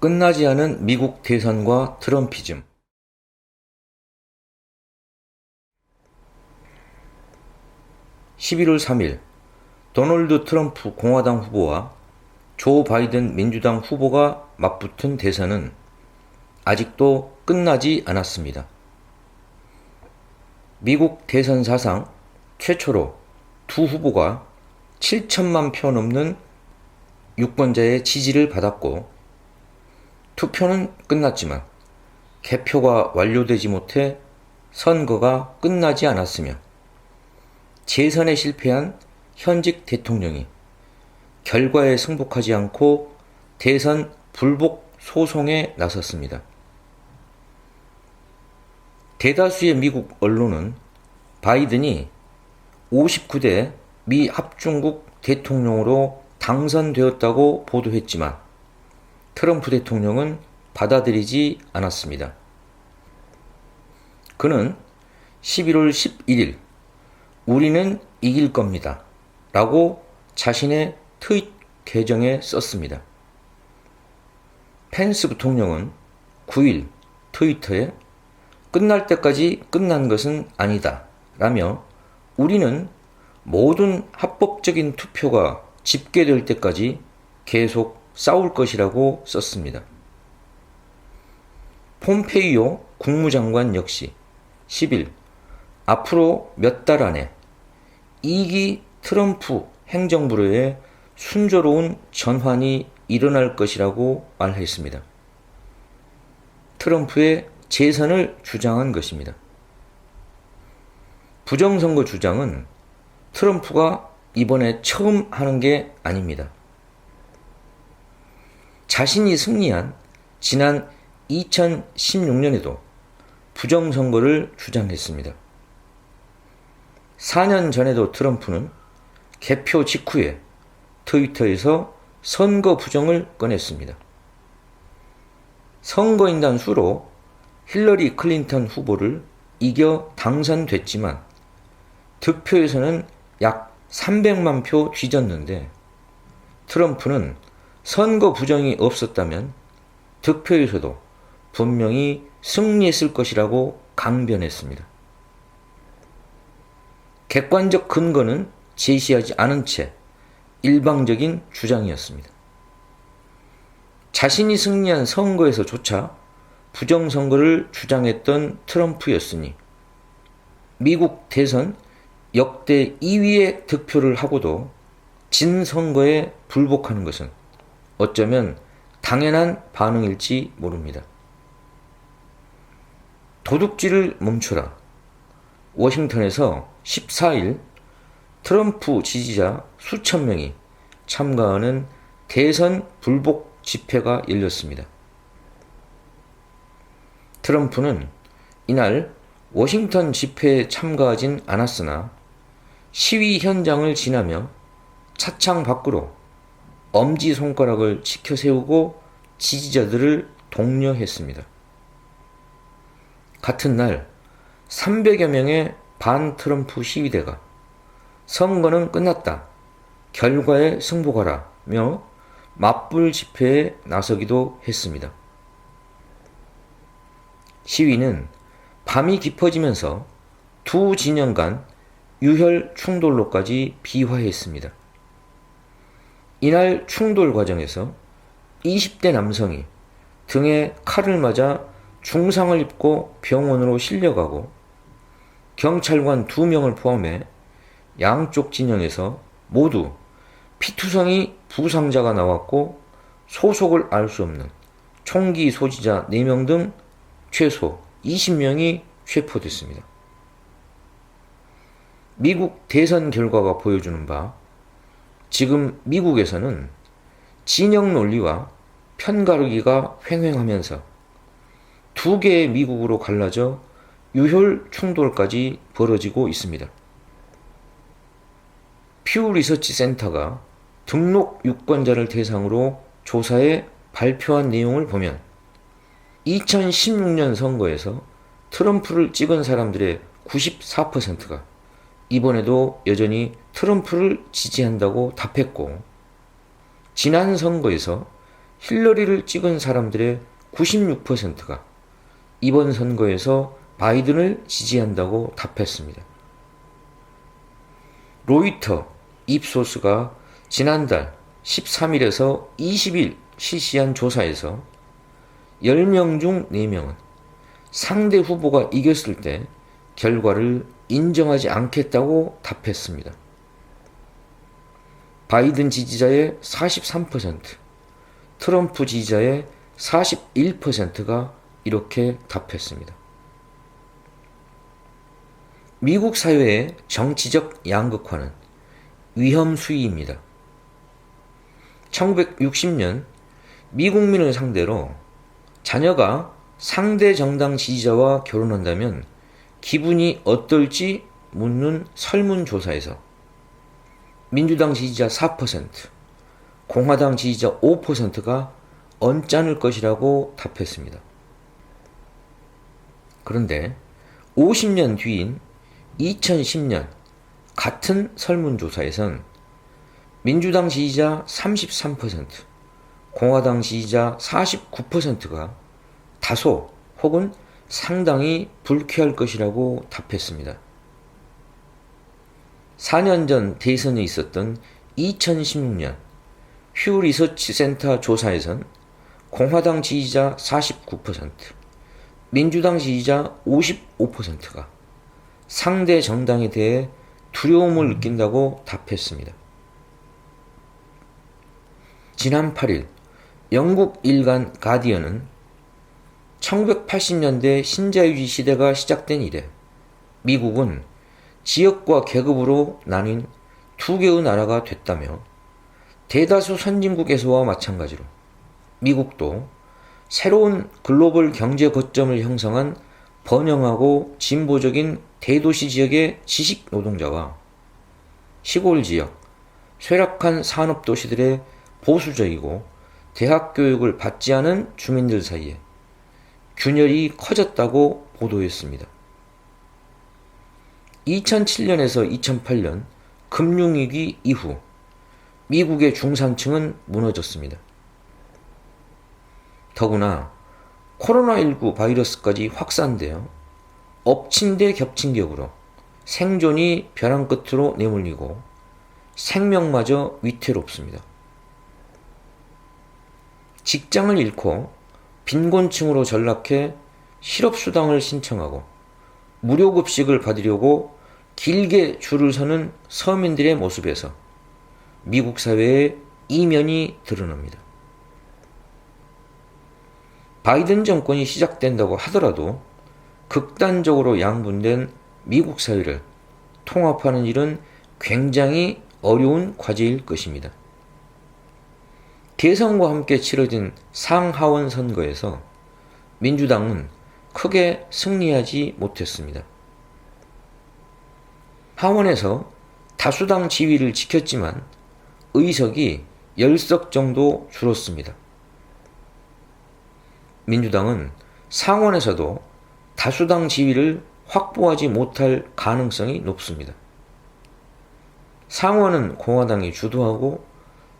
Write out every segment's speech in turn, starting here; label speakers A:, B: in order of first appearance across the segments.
A: 끝나지 않은 미국 대선과 트럼피즘. 11월 3일 도널드 트럼프 공화당 후보와 조 바이든 민주당 후보가 맞붙은 대선은 아직도 끝나지 않았습니다. 미국 대선 사상 최초로 두 후보가 7천만 표 넘는 유권자의 지지를 받았고, 투표는 끝났지만 개표가 완료되지 못해 선거가 끝나지 않았으며, 재선에 실패한 현직 대통령이 결과에 승복하지 않고 대선 불복 소송에 나섰습니다. 대다수의 미국 언론은 바이든이 59대 미 합중국 대통령으로 당선되었다고 보도했지만 트럼프 대통령은 받아들이지 않았습니다. 그는 11월 11일 "우리는 이길 겁니다" 라고 자신의 트윗 계정에 썼습니다. 펜스 부통령은 9일 트위터에 "끝날 때까지 끝난 것은 아니다" 라며 "우리는 모든 합법적인 투표가 집계될 때까지 계속 싸울 것이라고 썼습니다. 폼페이오 국무장관 역시 10일 앞으로 몇 달 안에 2기 트럼프 행정부로의 순조로운 전환이 일어날 것이라고 말했습니다. 트럼프의 재선을 주장한 것입니다. 부정선거 주장은 트럼프가 이번에 처음 하는 게 아닙니다. 자신이 승리한 지난 2016년에도 부정선거를 주장했습니다. 4년 전에도 트럼프는 개표 직후에 트위터에서 선거 부정을 꺼냈습니다. 선거인단 수로 힐러리 클린턴 후보를 이겨 당선됐지만 득표에서는 약 300만 표 뒤졌는데, 트럼프는 선거 부정이 없었다면 득표에서도 분명히 승리했을 것이라고 강변했습니다. 객관적 근거는 제시하지 않은 채 일방적인 주장이었습니다. 자신이 승리한 선거에서조차 부정선거를 주장했던 트럼프였으니 미국 대선 역대 2위의 득표를 하고도 진 선거에 불복하는 것은 어쩌면 당연한 반응일지 모릅니다. 도둑질을 멈춰라. 워싱턴에서 14일 트럼프 지지자 수천 명이 참가하는 대선 불복 집회가 열렸습니다. 트럼프는 이날 워싱턴 집회에 참가하진 않았으나 시위 현장을 지나며 차창 밖으로 엄지손가락을 치켜세우고 지지자들을 독려했습니다. 같은 날 300여 명의 반 트럼프 시위대가 "선거는 끝났다. 결과에 승복하라"며 맞불 집회에 나서기도 했습니다. 시위는 밤이 깊어지면서 두 진영 간 유혈 충돌로까지 비화했습니다. 이날 충돌 과정에서 20대 남성이 등에 칼을 맞아 중상을 입고 병원으로 실려가고, 경찰관 2명을 포함해 양쪽 진영에서 모두 피투성이 부상자가 나왔고, 소속을 알 수 없는 총기 소지자 4명 등 최소 20명이 체포됐습니다. 미국 대선 결과가 보여주는 바, 지금 미국에서는 진영 논리와 편가르기가 횡행하면서 두 개의 미국으로 갈라져 유혈 충돌까지 벌어지고 있습니다. 퓨 리서치 센터가 등록 유권자를 대상으로 조사해 발표한 내용을 보면 2016년 선거에서 트럼프를 찍은 사람들의 94%가 이번에도 여전히 트럼프를 지지한다고 답했고, 지난 선거에서 힐러리를 찍은 사람들의 96%가 이번 선거에서 바이든을 지지한다고 답했습니다. 로이터 입소스가 지난달 13일에서 20일 실시한 조사에서 10명 중 4명은 상대 후보가 이겼을 때 결과를 인정하지 않겠다고 답했습니다. 바이든 지지자의 43%, 트럼프 지지자의 41%가 이렇게 답했습니다. 미국 사회의 정치적 양극화는 위험 수위입니다. 1960년 미국민을 상대로 자녀가 상대 정당 지지자와 결혼한다면 기분이 어떨지 묻는 설문조사에서 민주당 지지자 4%, 공화당 지지자 5%가 언짢을 것이라고 답했습니다. 그런데 50년 뒤인 2010년 같은 설문조사에선 민주당 지지자 33%, 공화당 지지자 49%가 다소 혹은 상당히 불쾌할 것이라고 답했습니다. 4년 전 대선에 있었던 2016년 휴 리서치 센터 조사에선 공화당 지지자 49%, 민주당 지지자 55%가 상대 정당에 대해 두려움을 느낀다고 답했습니다. 지난 8일 영국 일간 가디언은 1980년대 신자유주의 시대가 시작된 이래 미국은 지역과 계급으로 나뉜 두 개의 나라가 됐다며 대다수 선진국에서와 마찬가지로 미국도 새로운 글로벌 경제 거점을 형성한 번영하고 진보적인 대도시 지역의 지식 노동자와 시골 지역, 쇠락한 산업도시들의 보수적이고 대학 교육을 받지 않은 주민들 사이에 균열이 커졌다고 보도했습니다. 2007년에서 2008년 금융위기 이후 미국의 중산층은 무너졌습니다. 더구나 코로나19 바이러스까지 확산되어 엎친 데 겹친 격으로 생존이 벼랑 끝으로 내몰리고 생명마저 위태롭습니다. 직장을 잃고 빈곤층으로 전락해 실업수당을 신청하고 무료급식을 받으려고 길게 줄을 서는 서민들의 모습에서 미국 사회의 이면이 드러납니다. 바이든 정권이 시작된다고 하더라도 극단적으로 양분된 미국 사회를 통합하는 일은 굉장히 어려운 과제일 것입니다. 대선과 함께 치러진 상하원 선거에서 민주당은 크게 승리하지 못했습니다. 하원에서 다수당 지위를 지켰지만 의석이 10석 정도 줄었습니다. 민주당은 상원에서도 다수당 지위를 확보하지 못할 가능성이 높습니다. 상원은 공화당이 주도하고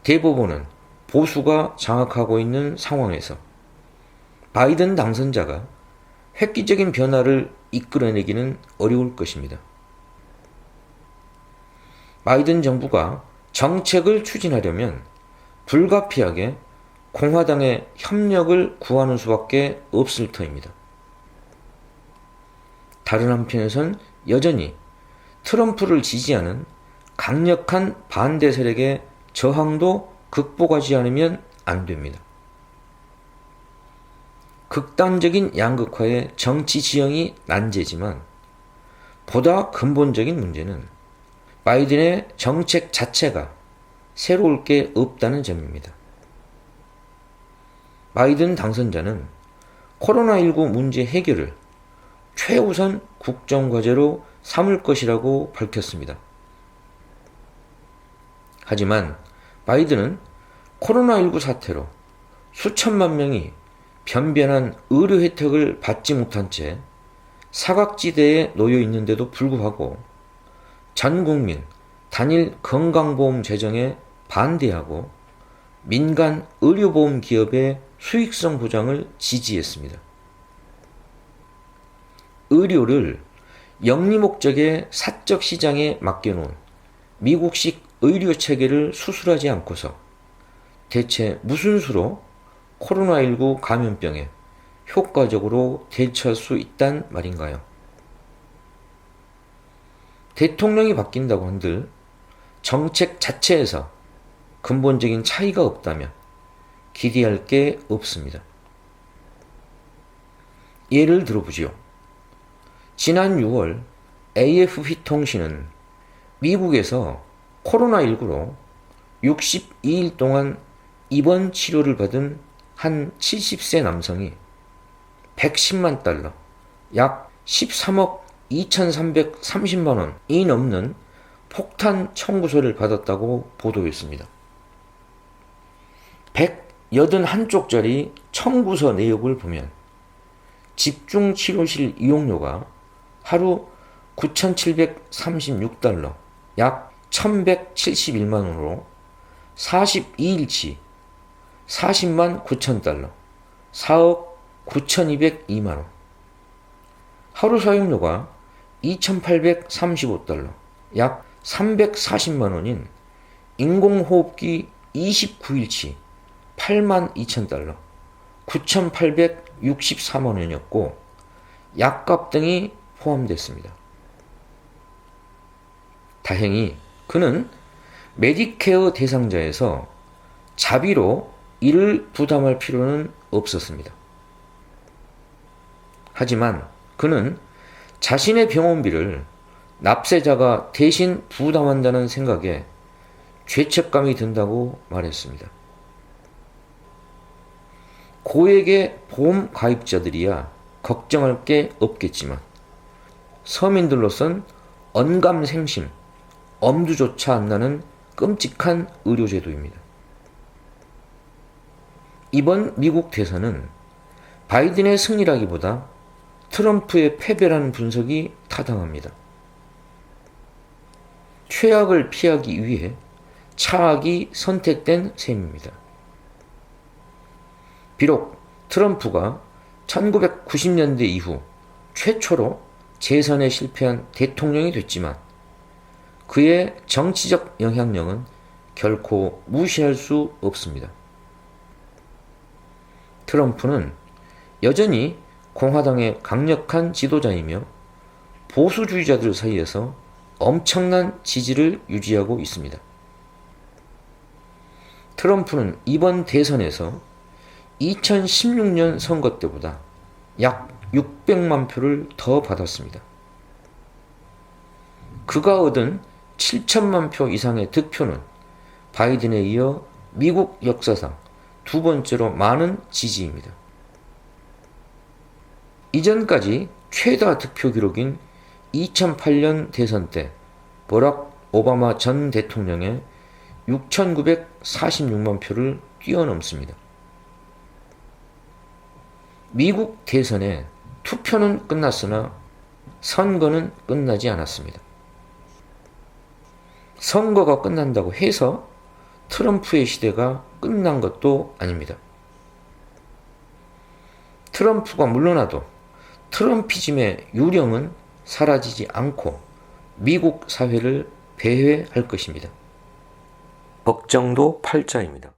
A: 대법원은 보수가 장악하고 있는 상황에서 바이든 당선자가 획기적인 변화를 이끌어내기는 어려울 것입니다. 바이든 정부가 정책을 추진하려면 불가피하게 공화당의 협력을 구하는 수밖에 없을 터입니다. 다른 한편에선 여전히 트럼프를 지지하는 강력한 반대 세력의 저항도 극복하지 않으면 안 됩니다. 극단적인 양극화의 정치 지형이 난제지만 보다 근본적인 문제는 바이든의 정책 자체가 새로울 게 없다는 점입니다. 바이든 당선자는 코로나19 문제 해결을 최우선 국정과제로 삼을 것이라고 밝혔습니다. 하지만 바이든은 코로나19 사태로 수천만 명이 변변한 의료 혜택을 받지 못한 채 사각지대에 놓여 있는데도 불구하고 전 국민 단일 건강보험 제정에 반대하고 민간 의료보험 기업의 수익성 보장을 지지했습니다. 의료를 영리 목적의 사적 시장에 맡겨놓은 미국식 의료 체계를 수술하지 않고서 대체 무슨 수로 코로나19 감염병에 효과적으로 대처할 수 있단 말인가요? 대통령이 바뀐다고 한들 정책 자체에서 근본적인 차이가 없다면 기대할 게 없습니다. 예를 들어보지요. 지난 6월 AFP 통신은 미국에서 코로나19로 62일 동안 입원 치료를 받은 한 70세 남성이 110만 달러, 약 13억 2,330만 원이 넘는 폭탄 청구서를 받았다고 보도했습니다. 181쪽짜리 청구서 내역을 보면 집중치료실 이용료가 하루 9,736달러, 약 1,171만 원으로 42일치 40만 9천 달러, 4억 9,202만 원. 하루 사용료가 2,835달러, 약 340만 원인 인공호흡기 29일치 8만 2천 달러, 9,864만 원이었고 약값 등이 포함됐습니다. 다행히 그는 메디케어 대상자에서 자비로 이를 부담할 필요는 없었습니다. 하지만 그는 자신의 병원비를 납세자가 대신 부담한다는 생각에 죄책감이 든다고 말했습니다. 고액의 보험 가입자들이야 걱정할 게 없겠지만 서민들로선 언감생심, 엄두조차 안 나는 끔찍한 의료제도입니다. 이번 미국 대선은 바이든의 승리라기보다 트럼프의 패배라는 분석이 타당합니다. 최악을 피하기 위해 차악이 선택된 셈입니다. 비록 트럼프가 1990년대 이후 최초로 재선에 실패한 대통령이 됐지만 그의 정치적 영향력은 결코 무시할 수 없습니다. 트럼프는 여전히 공화당의 강력한 지도자이며 보수주의자들 사이에서 엄청난 지지를 유지하고 있습니다. 트럼프는 이번 대선에서 2016년 선거 때보다 약 600만 표를 더 받았습니다. 그가 얻은 7천만 표 이상의 득표는 바이든에 이어 미국 역사상 두 번째로 많은 지지입니다. 이전까지 최다 득표 기록인 2008년 대선 때 버락 오바마 전 대통령의 6,946만 표를 뛰어넘습니다. 미국 대선에 투표는 끝났으나 선거는 끝나지 않았습니다. 선거가 끝난다고 해서 트럼프의 시대가 끝난 것도 아닙니다. 트럼프가 물러나도 트럼피즘의 유령은 사라지지 않고 미국 사회를 배회할 것입니다. 걱정도 팔자입니다.